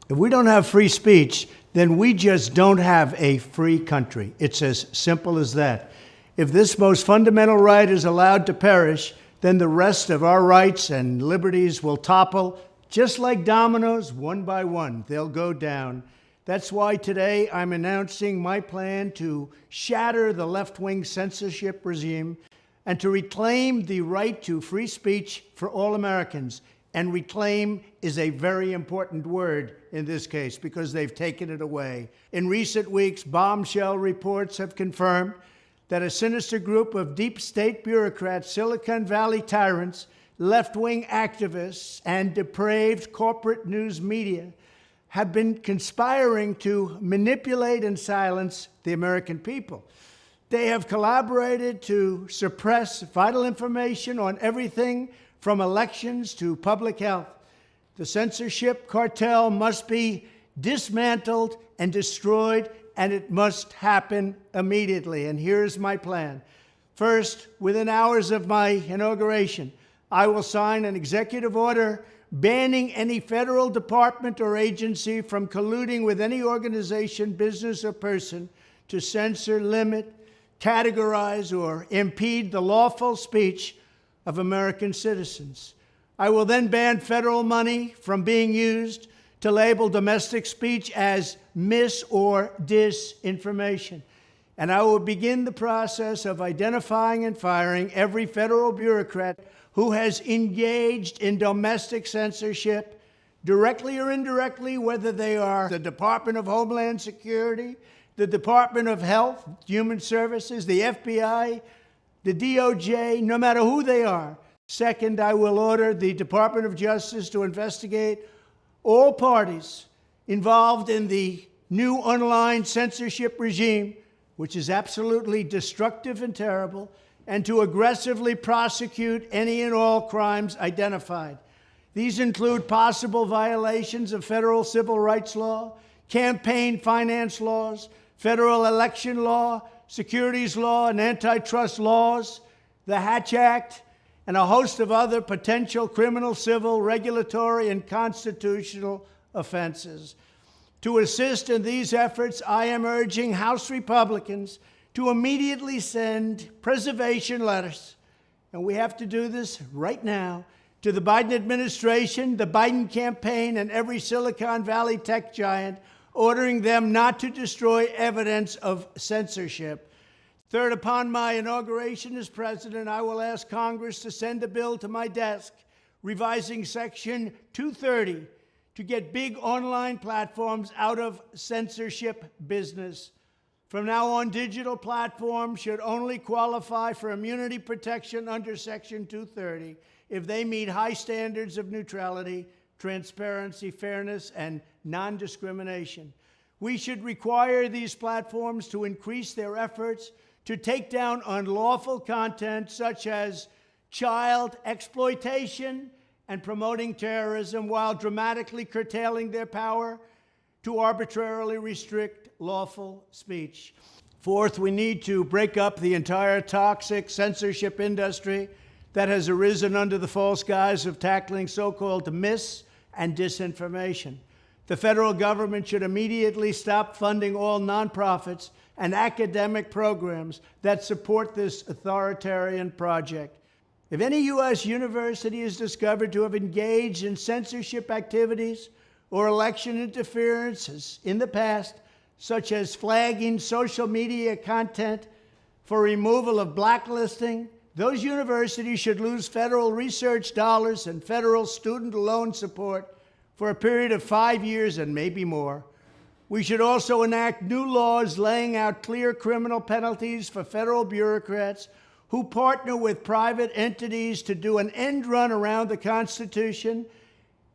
If we don't have free speech, then we just don't have a free country. It's as simple as that. If this most fundamental right is allowed to perish, then the rest of our rights and liberties will topple, just like dominoes, one by one. They'll go down. That's why today I'm announcing my plan to shatter the left-wing censorship regime and to reclaim the right to free speech for all Americans. And reclaim is a very important word in this case because they've taken it away. In recent weeks, bombshell reports have confirmed that a sinister group of deep state bureaucrats, Silicon Valley tyrants, left-wing activists, and depraved corporate news media have been conspiring to manipulate and silence the American people. They have collaborated to suppress vital information on everything from elections to public health. The censorship cartel must be dismantled and destroyed, and it must happen immediately. And here's my plan. First, within hours of my inauguration, I will sign an executive order banning any federal department or agency from colluding with any organization, business, or person to censor, limit, categorize, or impede the lawful speech of American citizens. I will then ban federal money from being used to label domestic speech as mis- or disinformation. And I will begin the process of identifying and firing every federal bureaucrat who has engaged in domestic censorship, directly or indirectly, whether they are the Department of Homeland Security, the Department of Health, Human Services, the FBI, the DOJ, no matter who they are. Second, I will order the Department of Justice to investigate all parties involved in the new online censorship regime, which is absolutely destructive and terrible, and to aggressively prosecute any and all crimes identified. These include possible violations of federal civil rights law, campaign finance laws, federal election law, securities law, and antitrust laws, the Hatch Act, and a host of other potential criminal, civil, regulatory, and constitutional offenses. To assist in these efforts, I am urging House Republicans to immediately send preservation letters, and we have to do this right now, to the Biden administration, the Biden campaign, and every Silicon Valley tech giant, ordering them not to destroy evidence of censorship. Third, upon my inauguration as president, I will ask Congress to send a bill to my desk revising Section 230 to get big online platforms out of censorship business. From now on, digital platforms should only qualify for immunity protection under Section 230 if they meet high standards of neutrality, transparency, fairness, and non-discrimination. We should require these platforms to increase their efforts to take down unlawful content such as child exploitation and promoting terrorism, while dramatically curtailing their power to arbitrarily restrict lawful speech. Fourth, we need to break up the entire toxic censorship industry that has arisen under the false guise of tackling so-called mis- and disinformation. The federal government should immediately stop funding all nonprofits and academic programs that support this authoritarian project. If any U.S. university is discovered to have engaged in censorship activities or election interferences in the past, such as flagging social media content for removal of blacklisting, those universities should lose federal research dollars and federal student loan support for a period of 5 years and maybe more. We should also enact new laws laying out clear criminal penalties for federal bureaucrats who partner with private entities to do an end run around the Constitution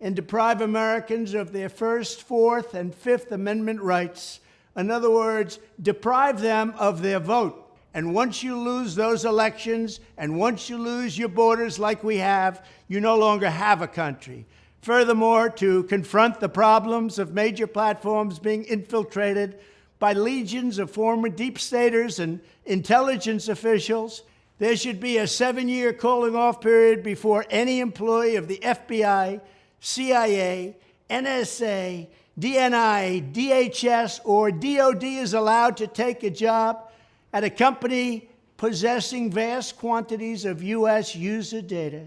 and deprive Americans of their First, Fourth, and Fifth Amendment rights. In other words, deprive them of their vote. And once you lose those elections, and once you lose your borders like we have, you no longer have a country. Furthermore, to confront the problems of major platforms being infiltrated by legions of former deep staters and intelligence officials, there should be a 7-year cooling-off period before any employee of the FBI, CIA, NSA, DNI, DHS, or DOD is allowed to take a job at a company possessing vast quantities of U.S. user data.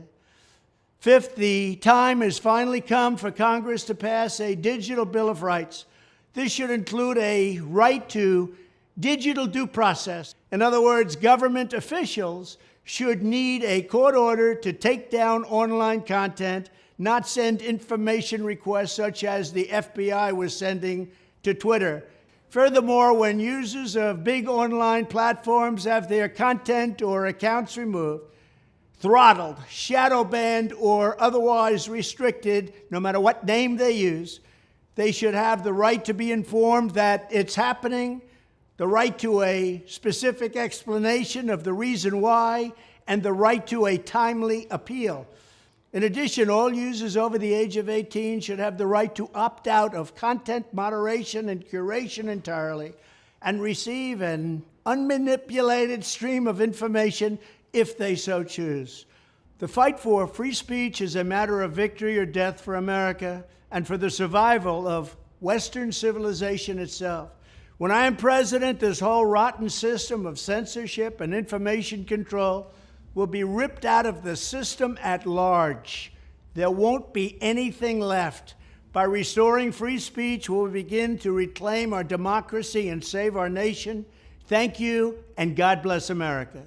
Fifth, the time has finally come for Congress to pass a digital Bill of Rights. This should include a right to digital due process. In other words, government officials should need a court order to take down online content, not send information requests such as the FBI was sending to Twitter. Furthermore, when users of big online platforms have their content or accounts removed, throttled, shadow banned, or otherwise restricted, no matter what name they use, they should have the right to be informed that it's happening, the right to a specific explanation of the reason why, and the right to a timely appeal. In addition, all users over the age of 18 should have the right to opt out of content moderation and curation entirely and receive an unmanipulated stream of information if they so choose. The fight for free speech is a matter of victory or death for America and for the survival of Western civilization itself. When I am president, this whole rotten system of censorship and information control will be ripped out of the system at large. There won't be anything left. By restoring free speech, we'll begin to reclaim our democracy and save our nation. Thank you, and God bless America.